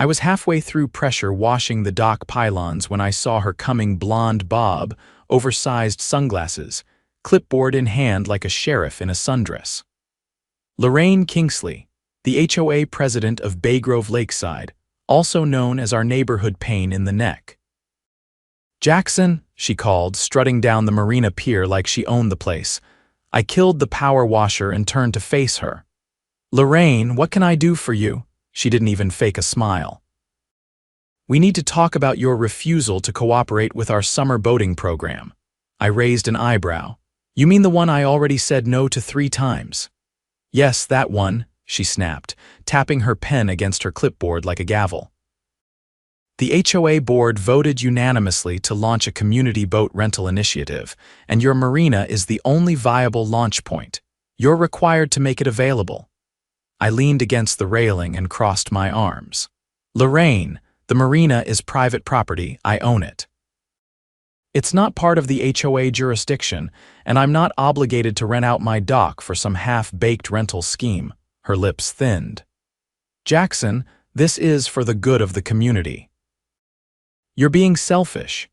I was halfway through pressure washing the dock pylons when I saw her coming, blonde bob, oversized sunglasses, clipboard in hand like a sheriff in a sundress. Lorraine Kingsley, the HOA president of Baygrove Lakeside, also known as our neighborhood pain in the neck. "Jackson," she called, strutting down the Marina pier like she owned the place. I killed the power washer and turned to face her. "Lorraine, what can I do for you?" She didn't even fake a smile. "We need to talk about your refusal to cooperate with our summer boating program." I raised an eyebrow. "You mean the one I already said no to 3 times? "Yes, that one," she snapped, tapping her pen against her clipboard like a gavel. "The HOA board voted unanimously to launch a community boat rental initiative, and your marina is the only viable launch point. You're required to make it available." I leaned against the railing and crossed my arms. "Lorraine, the marina is private property. I own it. It's not part of the HOA jurisdiction, and I'm not obligated to rent out my dock for some half-baked rental scheme." Her lips thinned. "Jackson, this is for the good of the community." "You're being selfish."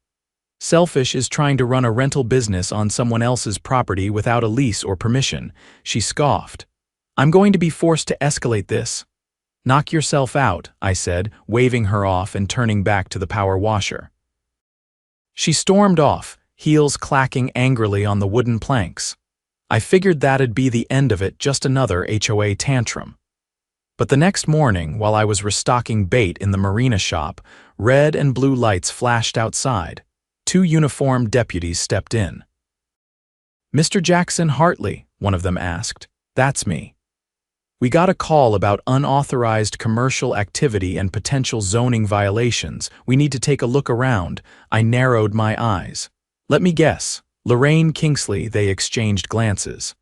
"Selfish is trying to run a rental business on someone else's property without a lease or permission," she scoffed. "I'm going to be forced to escalate this." "Knock yourself out," I said, waving her off and turning back to the power washer. She stormed off, heels clacking angrily on the wooden planks. I figured that'd be the end of it, just another HOA tantrum. But the next morning, while I was restocking bait in the marina shop, red and blue lights flashed outside. 2 uniformed deputies stepped in. "Mr. Jackson Hartley," one of them asked. "That's me. We got a call about unauthorized commercial activity and potential zoning violations. We need to take a look around." I narrowed my eyes. "Let me guess. Lorraine Kingsley." They exchanged glances.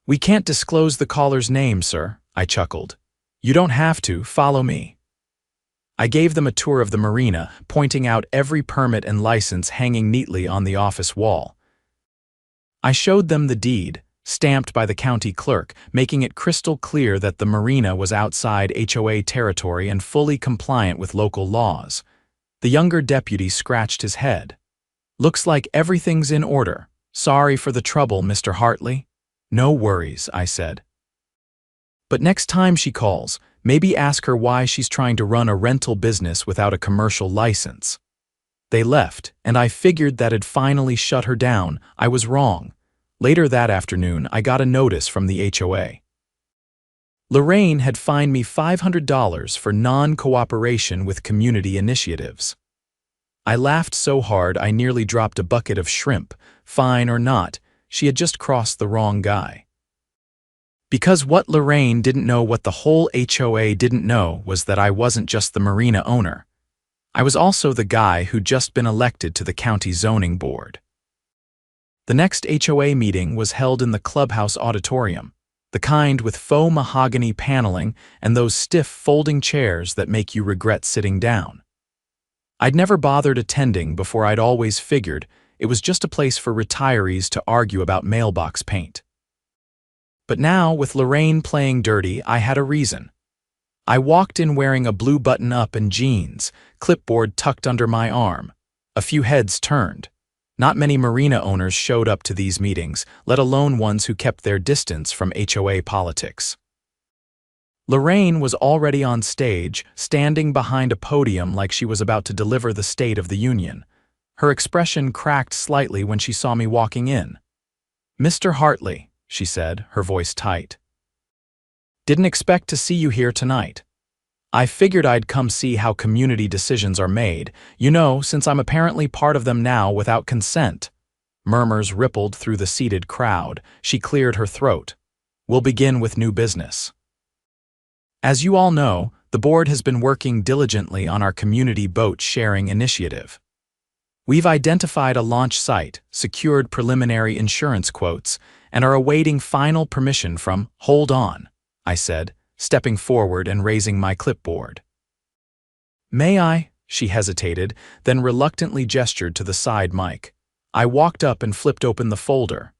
"We can't disclose the caller's name, sir," I chuckled. "You don't have to. Follow me." I gave them a tour of the marina, pointing out every permit and license hanging neatly on the office wall. I showed them the deed, stamped by the county clerk, making it crystal clear that the marina was outside HOA territory and fully compliant with local laws. The younger deputy scratched his head. "Looks like everything's in order. Sorry for the trouble, Mr. Hartley." "No worries," I said. "But next time she calls, maybe ask her why she's trying to run a rental business without a commercial license." They left, and I figured that'd finally shut her down. I was wrong. Later that afternoon, I got a notice from the HOA. Lorraine had fined me $500 for non-cooperation with community initiatives. I laughed so hard I nearly dropped a bucket of shrimp. Fine or not, she had just crossed the wrong guy. Because what Lorraine didn't know, what the whole HOA didn't know, was that I wasn't just the marina owner. I was also the guy who'd just been elected to the county zoning board. The next HOA meeting was held in the clubhouse auditorium, the kind with faux mahogany paneling and those stiff folding chairs that make you regret sitting down. I'd never bothered attending before. I'd always figured it was just a place for retirees to argue about mailbox paint. But now, with Lorraine playing dirty, I had a reason. I walked in wearing a blue button-up and jeans, clipboard tucked under my arm. A few heads turned. Not many marina owners showed up to these meetings, let alone ones who kept their distance from HOA politics. Lorraine was already on stage, standing behind a podium like she was about to deliver the State of the Union. Her expression cracked slightly when she saw me walking in. "Mr. Hartley," she said, her voice tight. "Didn't expect to see you here tonight. I figured I'd come see how community decisions are made, since I'm apparently part of them now without consent." Murmurs rippled through the seated crowd. She cleared her throat. "We'll begin with new business. As you all know, the board has been working diligently on our community boat sharing initiative. We've identified a launch site, secured preliminary insurance quotes, and are awaiting final permission from—" "Hold on," I said, stepping forward and raising my clipboard. "May I?" She hesitated, then reluctantly gestured to the side mic. I walked up and flipped open the folder.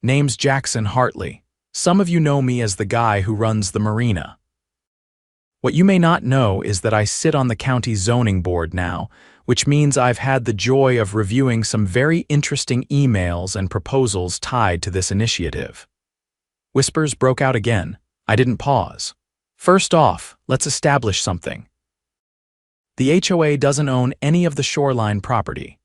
"Name's Jackson Hartley. Some of you know me as the guy who runs the marina." What you may not know is that I sit on the county zoning board now, which means I've had the joy of reviewing some very interesting emails and proposals tied to this initiative. Whispers broke out again. I didn't pause. First off, let's establish something. The HOA doesn't own any of the shoreline property.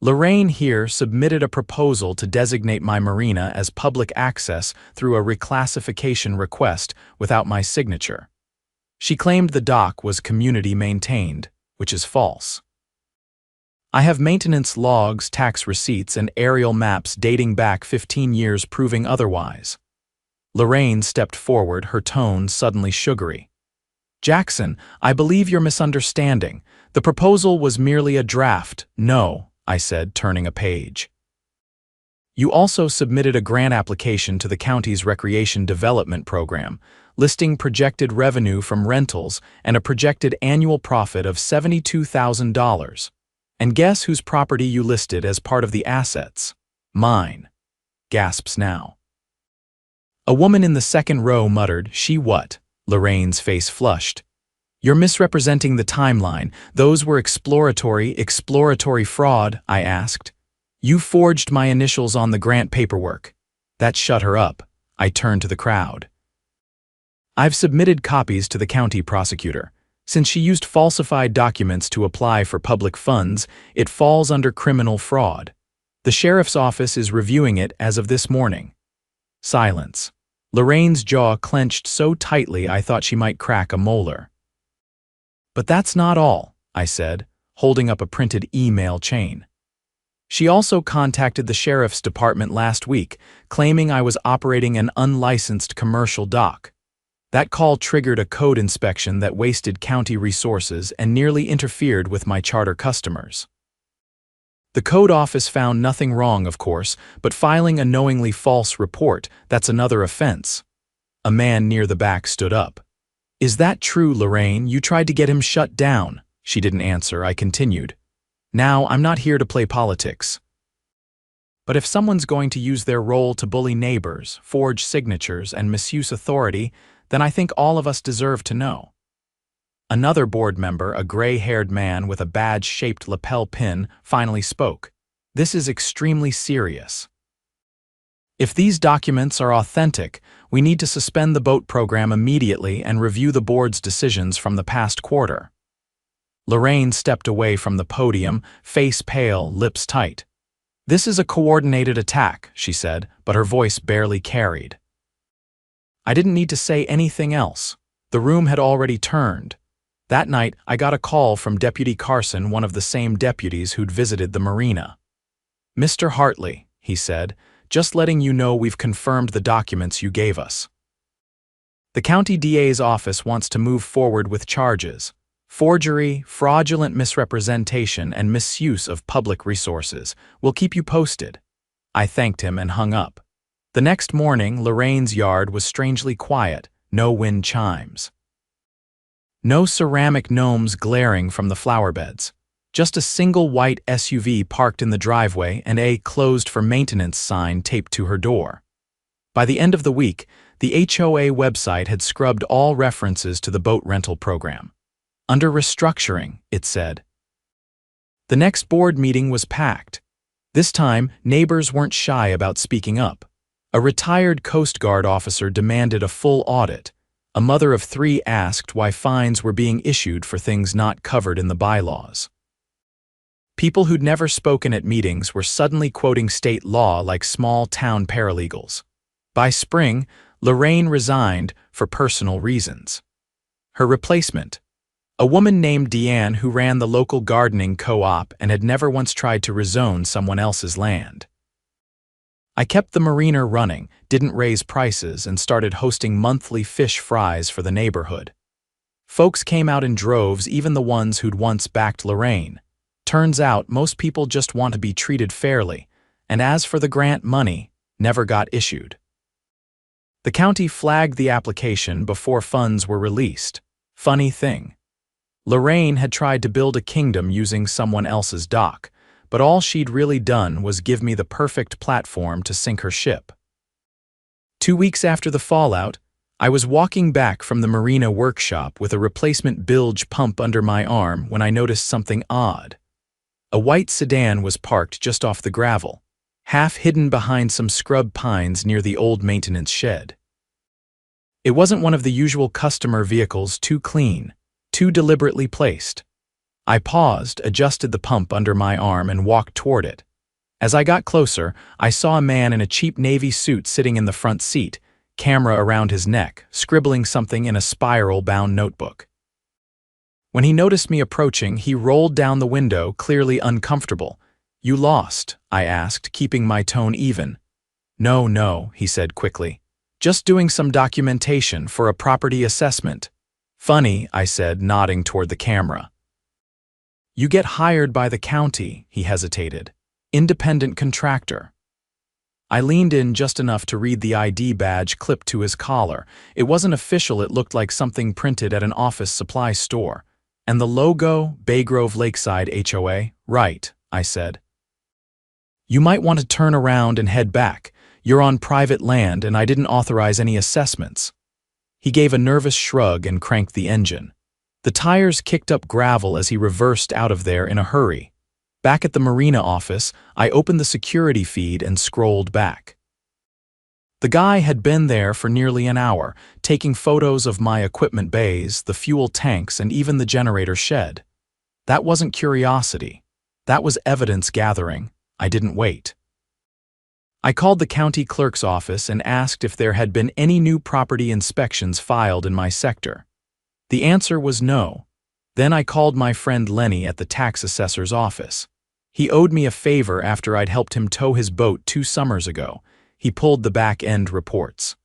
Lorraine here submitted a proposal to designate my marina as public access through a reclassification request without my signature. She claimed the dock was community maintained, which is false. I have maintenance logs, tax receipts, and aerial maps dating back 15 years proving otherwise. Lorraine stepped forward, her tone suddenly sugary. Jackson, I believe you're misunderstanding. The proposal was merely a draft. No, I said, turning a page. You also submitted a grant application to the county's recreation development program, listing projected revenue from rentals and a projected annual profit of $72,000. And guess whose property you listed as part of the assets? Mine. Gasps now. A woman in the second row muttered, She what? Lorraine's face flushed. You're misrepresenting the timeline. Those were exploratory fraud, I asked. You forged my initials on the grant paperwork. That shut her up. I turned to the crowd. I've submitted copies to the county prosecutor. Since she used falsified documents to apply for public funds, it falls under criminal fraud. The sheriff's office is reviewing it as of this morning. Silence. Lorraine's jaw clenched so tightly I thought she might crack a molar. But that's not all, I said, holding up a printed email chain. She also contacted the sheriff's department last week, claiming I was operating an unlicensed commercial dock. That call triggered a code inspection that wasted county resources and nearly interfered with my charter customers. The code office found nothing wrong, of course, but filing a knowingly false report, that's another offense. A man near the back stood up. Is that true, Lorraine? You tried to get him shut down. She didn't answer. I continued. Now, I'm not here to play politics. But if someone's going to use their role to bully neighbors, forge signatures, and misuse authority, then I think all of us deserve to know. Another board member, a gray-haired man with a badge-shaped lapel pin, finally spoke. This is extremely serious. If these documents are authentic, we need to suspend the boat program immediately and review the board's decisions from the past quarter. Lorraine stepped away from the podium, face pale, lips tight. This is a coordinated attack, she said, but her voice barely carried. I didn't need to say anything else. The room had already turned. That night, I got a call from Deputy Carson, one of the same deputies who'd visited the marina. Mr. Hartley, he said, just letting you know we've confirmed the documents you gave us. The county DA's office wants to move forward with charges. Forgery, fraudulent misrepresentation, and misuse of public resources. We'll keep you posted. I thanked him and hung up. The next morning, Lorraine's yard was strangely quiet, no wind chimes. No ceramic gnomes glaring from the flower beds. Just a single white SUV parked in the driveway and a closed for maintenance sign taped to her door. By the end of the week, the HOA website had scrubbed all references to the boat rental program. Under restructuring, it said. The next board meeting was packed. This time, neighbors weren't shy about speaking up. A retired Coast Guard officer demanded a full audit. A mother of 3 asked why fines were being issued for things not covered in the bylaws. People who'd never spoken at meetings were suddenly quoting state law like small-town paralegals. By spring, Lorraine resigned for personal reasons. Her replacement, a woman named Deanne who ran the local gardening co-op and had never once tried to rezone someone else's land. I kept the marina running, didn't raise prices, and started hosting monthly fish fries for the neighborhood. Folks came out in droves, even the ones who'd once backed Lorraine. Turns out most people just want to be treated fairly, and as for the grant money, never got issued. The county flagged the application before funds were released. Funny thing. Lorraine had tried to build a kingdom using someone else's dock, but all she'd really done was give me the perfect platform to sink her ship. 2 weeks after the fallout, I was walking back from the Marina workshop with a replacement bilge pump under my arm when I noticed something odd. A white sedan was parked just off the gravel, half hidden behind some scrub pines near the old maintenance shed. It wasn't one of the usual customer vehicles, too clean, too deliberately placed. I paused, adjusted the pump under my arm, and walked toward it. As I got closer, I saw a man in a cheap navy suit sitting in the front seat, camera around his neck, scribbling something in a spiral-bound notebook. When he noticed me approaching, he rolled down the window, clearly uncomfortable. "You lost?" I asked, keeping my tone even. No, he said quickly. "Just doing some documentation for a property assessment." "Funny," I said, nodding toward the camera. "You get hired by the county," he hesitated. "Independent contractor." I leaned in just enough to read the ID badge clipped to his collar. It wasn't official, it looked like something printed at an office supply store. "And the logo, Baygrove Lakeside HOA, right," I said. "You might want to turn around and head back. You're on private land and I didn't authorize any assessments." He gave a nervous shrug and cranked the engine. The tires kicked up gravel as he reversed out of there in a hurry. Back at the Marina office, I opened the security feed and scrolled back. The guy had been there for nearly an hour, taking photos of my equipment bays, the fuel tanks, and even the generator shed. That wasn't curiosity. That was evidence gathering. I didn't wait. I called the county clerk's office and asked if there had been any new property inspections filed in my sector. The answer was no. Then I called my friend Lenny at the tax assessor's office. He owed me a favor after I'd helped him tow his boat 2 summers ago. He pulled the back-end reports.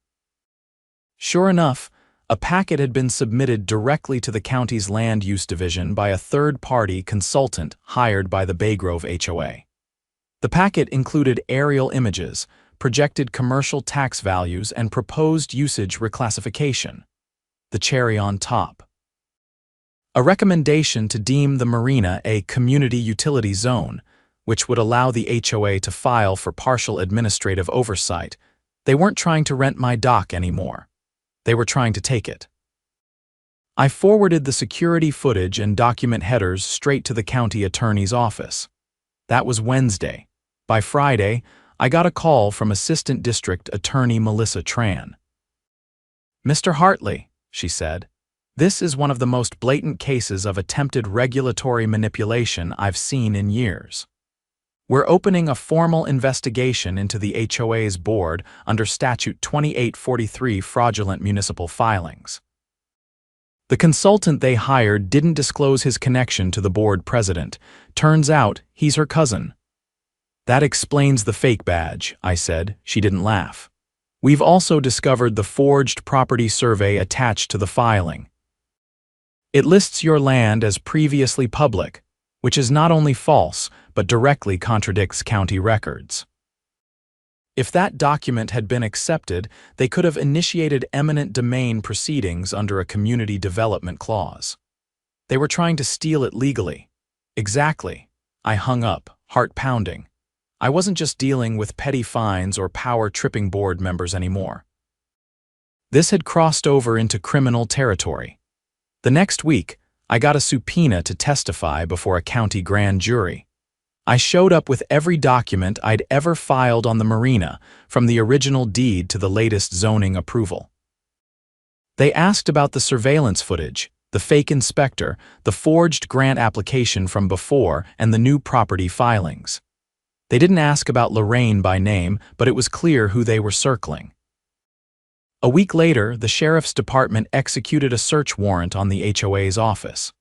Sure enough, a packet had been submitted directly to the county's land use division by a third-party consultant hired by the Baygrove HOA. The packet included aerial images, projected commercial tax values, and proposed usage reclassification. The cherry on top: a recommendation to deem the Marina a community utility zone, which would allow the HOA to file for partial administrative oversight. They weren't trying to rent my dock anymore. They were trying to take it. I forwarded the security footage and document headers straight to the county attorney's office. That was Wednesday. By Friday, I got a call from Assistant District Attorney Melissa Tran. "Mr. Hartley," she said, "this is one of the most blatant cases of attempted regulatory manipulation I've seen in years. We're opening a formal investigation into the HOA's board under Statute 2843 fraudulent municipal filings. The consultant they hired didn't disclose his connection to the board president. Turns out he's her cousin." "That explains the fake badge," I said. She didn't laugh. "We've also discovered the forged property survey attached to the filing. It lists your land as previously public, which is not only false, but directly contradicts county records. If that document had been accepted, they could have initiated eminent domain proceedings under a community development clause. They were trying to steal it legally." "Exactly." I hung up, heart pounding. I wasn't just dealing with petty fines or power-tripping board members anymore. This had crossed over into criminal territory. The next week, I got a subpoena to testify before a county grand jury. I showed up with every document I'd ever filed on the Marina, from the original deed to the latest zoning approval. They asked about the surveillance footage, the fake inspector, the forged grant application from before, and the new property filings. They didn't ask about Lorraine by name, but it was clear who they were circling. A week later, the sheriff's department executed a search warrant on the HOA's office.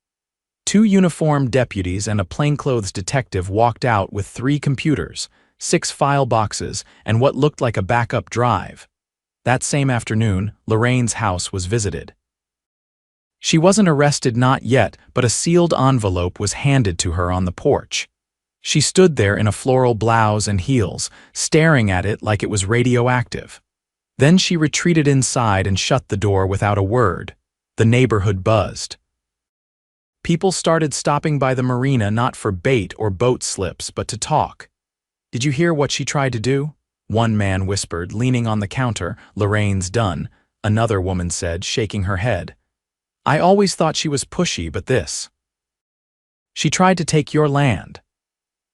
2 uniformed deputies and a plainclothes detective walked out with 3 computers, 6 file boxes, and what looked like a backup drive. That same afternoon, Lorraine's house was visited. She wasn't arrested, not yet, but a sealed envelope was handed to her on the porch. She stood there in a floral blouse and heels, staring at it like it was radioactive. Then she retreated inside and shut the door without a word. The neighborhood buzzed. People started stopping by the Marina not for bait or boat slips, but to talk. "Did you hear what she tried to do?" one man whispered, leaning on the counter. "Lorraine's done. another woman said, shaking her head. I always thought she was pushy, but this. She tried to take your land.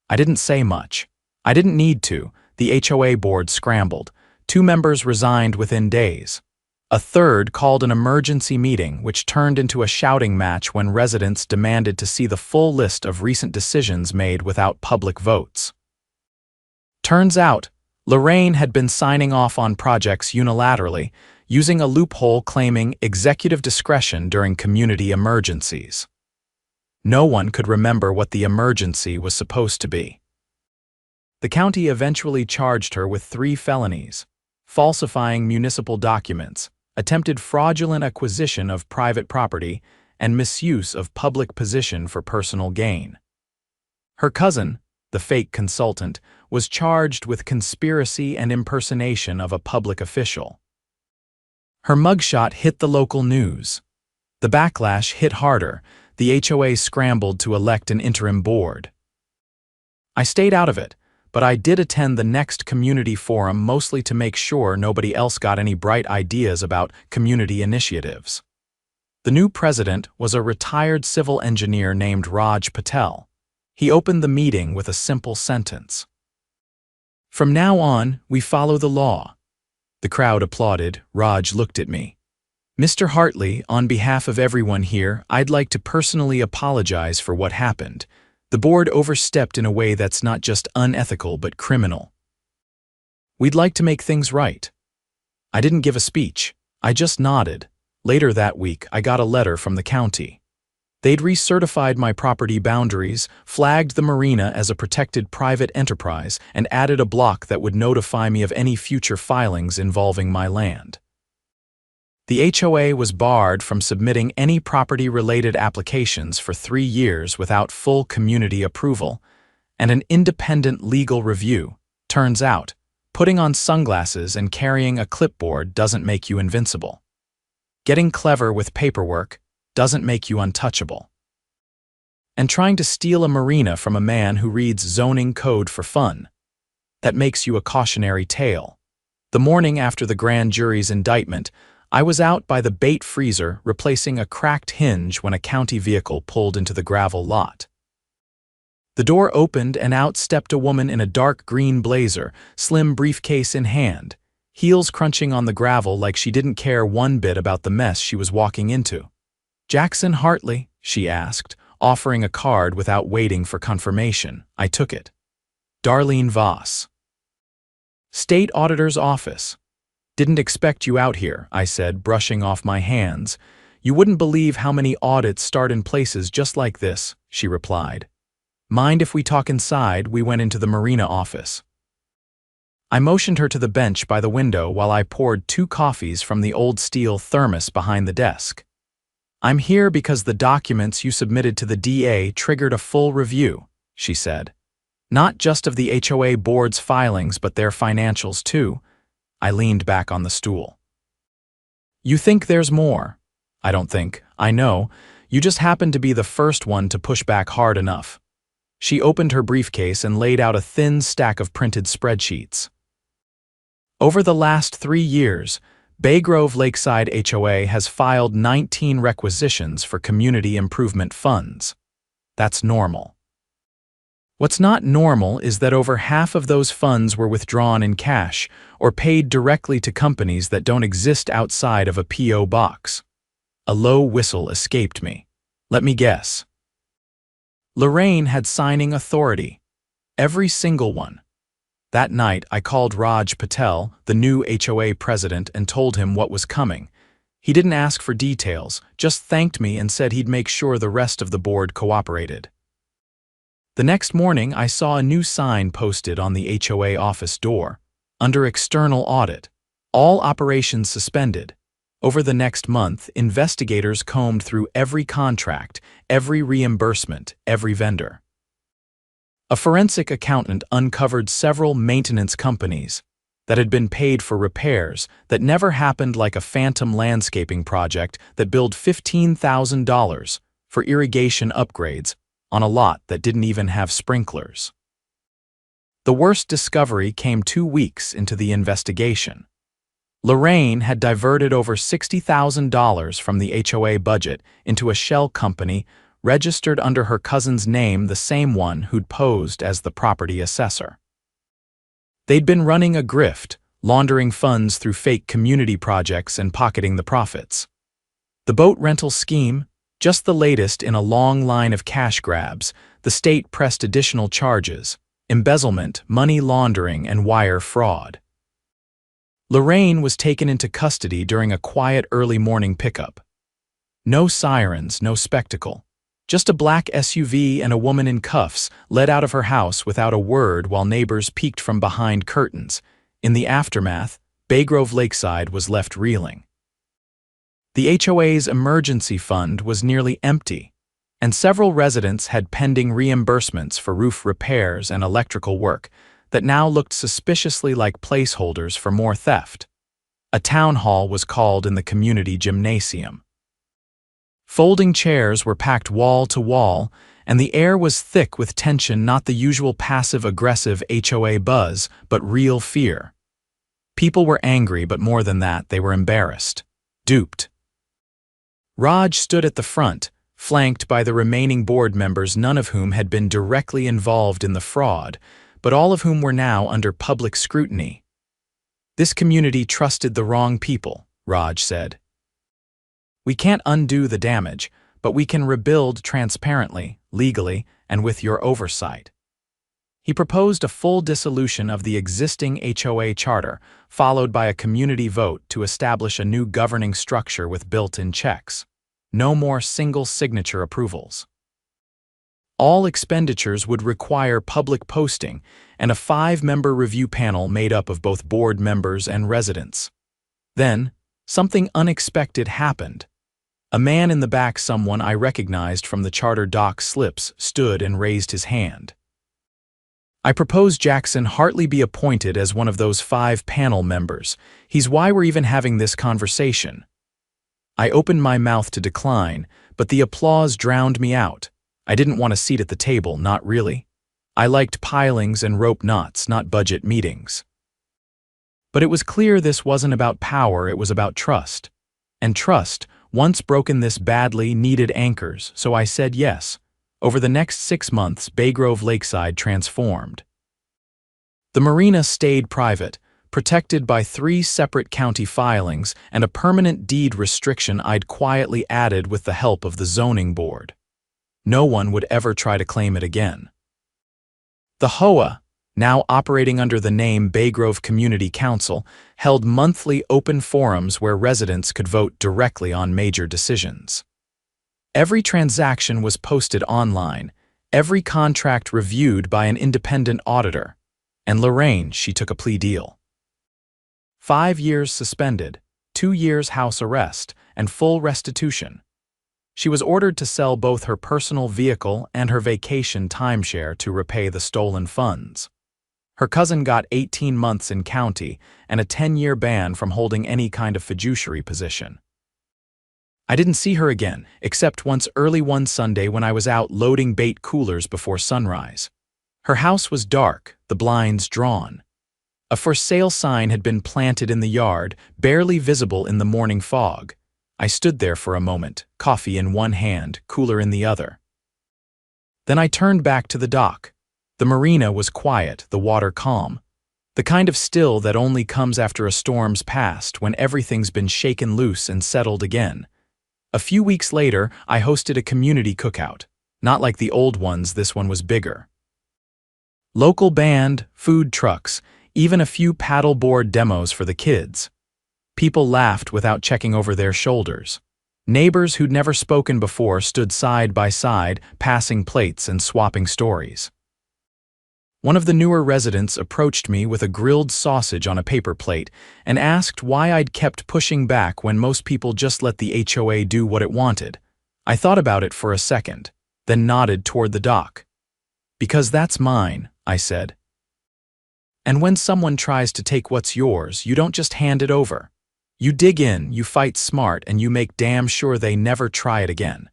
I didn't say much. I didn't need to. The HOA board scrambled. 2 members resigned within days. A third called an emergency meeting, which turned into a shouting match when residents demanded to see the full list of recent decisions made without public votes. Turns out, Lorraine had been signing off on projects unilaterally, using a loophole claiming executive discretion during community emergencies. No one could remember what the emergency was supposed to be. The county eventually charged her with 3 felonies: falsifying municipal documents, attempted fraudulent acquisition of private property, and misuse of public position for personal gain. Her cousin, the fake consultant, was charged with conspiracy and impersonation of a public official. Her mugshot hit the local news. The backlash hit harder. The HOA scrambled to elect an interim board. I stayed out of it, but I did attend the next community forum mostly to make sure nobody else got any bright ideas about community initiatives. The new president was a retired civil engineer named Raj Patel. He opened the meeting with a simple sentence. From now on, we follow the law. The crowd applauded. Raj looked at me. Mr. Hartley, on behalf of everyone here, I'd like to personally apologize for what happened. The board overstepped in a way that's not just unethical but criminal. We'd like to make things right. I didn't give a speech. I just nodded. Later that week, I got a letter from the county. They'd recertified my property boundaries, flagged the Marina as a protected private enterprise, and added a block that would notify me of any future filings involving my land. The HOA was barred from submitting any property-related applications for 3 years without full community approval, and an independent legal review. Turns out, putting on sunglasses and carrying a clipboard doesn't make you invincible. Getting clever with paperwork doesn't make you untouchable. And trying to steal a marina from a man who reads zoning code for fun, that makes you a cautionary tale. The morning after the grand jury's indictment, I was out by the bait freezer replacing a cracked hinge when a county vehicle pulled into the gravel lot. The door opened and out stepped a woman in a dark green blazer, slim briefcase in hand, heels crunching on the gravel like she didn't care one bit about the mess she was walking into. "Jackson Hartley?" she asked, offering a card without waiting for confirmation. I took it. "Darlene Voss." "State Auditor's Office." "Didn't expect you out here," I said, brushing off my hands. "You wouldn't believe how many audits start in places just like this," she replied. "Mind if we talk inside?" We went into the Marina office. I motioned her to the bench by the window while I poured 2 coffees from the old steel thermos behind the desk. "I'm here because the documents you submitted to the DA triggered a full review," she said. "Not just of the HOA board's filings, but their financials too." I leaned back on the stool. "You think there's more?" "I don't think. I know. You just happened to be the first one to push back hard enough." She opened her briefcase and laid out a thin stack of printed spreadsheets. Over the last 3 years, Baygrove Lakeside HOA has filed 19 requisitions for community improvement funds. That's normal. What's not normal is that over half of those funds were withdrawn in cash or paid directly to companies that don't exist outside of a P.O. box. A low whistle escaped me. Let me guess. Lorraine had signing authority. Every single one. That night, I called Raj Patel, the new HOA president, and told him what was coming. He didn't ask for details, just thanked me and said he'd make sure the rest of the board cooperated. The next morning, I saw a new sign posted on the HOA office door. Under external audit. All operations suspended. Over the next month, investigators combed through every contract, every reimbursement, every vendor. A forensic accountant uncovered several maintenance companies that had been paid for repairs that never happened, like a phantom landscaping project that billed $15,000 for irrigation upgrades on a lot that didn't even have sprinklers. The worst discovery came 2 weeks into the investigation. Lorraine had diverted over $60,000 from the HOA budget into a shell company registered under her cousin's name, the same one who'd posed as the property assessor. They'd been running a grift, laundering funds through fake community projects and pocketing the profits. The boat rental scheme, just the latest in a long line of cash grabs, the state pressed additional charges: embezzlement, money laundering, and wire fraud. Lorraine was taken into custody during a quiet early morning pickup. No sirens, no spectacle. Just a black SUV and a woman in cuffs led out of her house without a word while neighbors peeked from behind curtains. In the aftermath, Baygrove Lakeside was left reeling. The HOA's emergency fund was nearly empty, and several residents had pending reimbursements for roof repairs and electrical work that now looked suspiciously like placeholders for more theft. A town hall was called in the community gymnasium. Folding chairs were packed wall to wall, and the air was thick with tension, not the usual passive-aggressive HOA buzz, but real fear. People were angry, but more than that, they were embarrassed, duped. Raj stood at the front, flanked by the remaining board members, none of whom had been directly involved in the fraud, but all of whom were now under public scrutiny. "This community trusted the wrong people," Raj said. "We can't undo the damage, but we can rebuild transparently, legally, and with your oversight." He proposed a full dissolution of the existing HOA charter, followed by a community vote to establish a new governing structure with built-in checks. No more single-signature approvals. All expenditures would require public posting and a 5-member review panel made up of both board members and residents. Then, something unexpected happened. A man in the back, someone I recognized from the charter doc slips, stood and raised his hand. "I propose Jackson Hartley be appointed as one of those 5 panel members. He's why we're even having this conversation." I opened my mouth to decline, but the applause drowned me out. I didn't want a seat at the table, not really. I liked pilings and rope knots, not budget meetings. But it was clear this wasn't about power, it was about trust. And trust, once broken this badly, needed anchors, so I said yes. Over the next 6 months, Baygrove Lakeside transformed. The Marina stayed private, protected by 3 separate county filings and a permanent deed restriction I'd quietly added with the help of the zoning board. No one would ever try to claim it again. The HOA, now operating under the name Baygrove Community Council, held monthly open forums where residents could vote directly on major decisions. Every transaction was posted online, every contract reviewed by an independent auditor. And Lorraine, she took a plea deal. 5 years suspended, 2 years house arrest, and full restitution. She was ordered to sell both her personal vehicle and her vacation timeshare to repay the stolen funds. Her cousin got 18 months in county and a 10-year ban from holding any kind of fiduciary position. I didn't see her again, except once early one Sunday when I was out loading bait coolers before sunrise. Her house was dark, the blinds drawn. A for sale sign had been planted in the yard, barely visible in the morning fog. I stood there for a moment, coffee in one hand, cooler in the other. Then I turned back to the dock. The marina was quiet, the water calm. The kind of still that only comes after a storm's past, when everything's been shaken loose and settled again. A few weeks later, I hosted a community cookout. Not like the old ones, this one was bigger. Local band, food trucks, even a few paddleboard demos for the kids. People laughed without checking over their shoulders. Neighbors who'd never spoken before stood side by side, passing plates and swapping stories. One of the newer residents approached me with a grilled sausage on a paper plate and asked why I'd kept pushing back when most people just let the HOA do what it wanted. I thought about it for a second, then nodded toward the dock. "Because that's mine," I said. "And when someone tries to take what's yours, you don't just hand it over. You dig in, you fight smart, and you make damn sure they never try it again."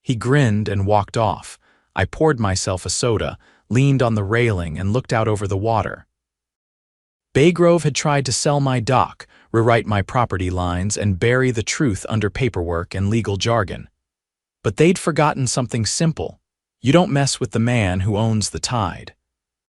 He grinned and walked off. I poured myself a soda, leaned on the railing, and looked out over the water. Baygrove had tried to sell my dock, rewrite my property lines, and bury the truth under paperwork and legal jargon. But they'd forgotten something simple. You don't mess with the man who owns the tide.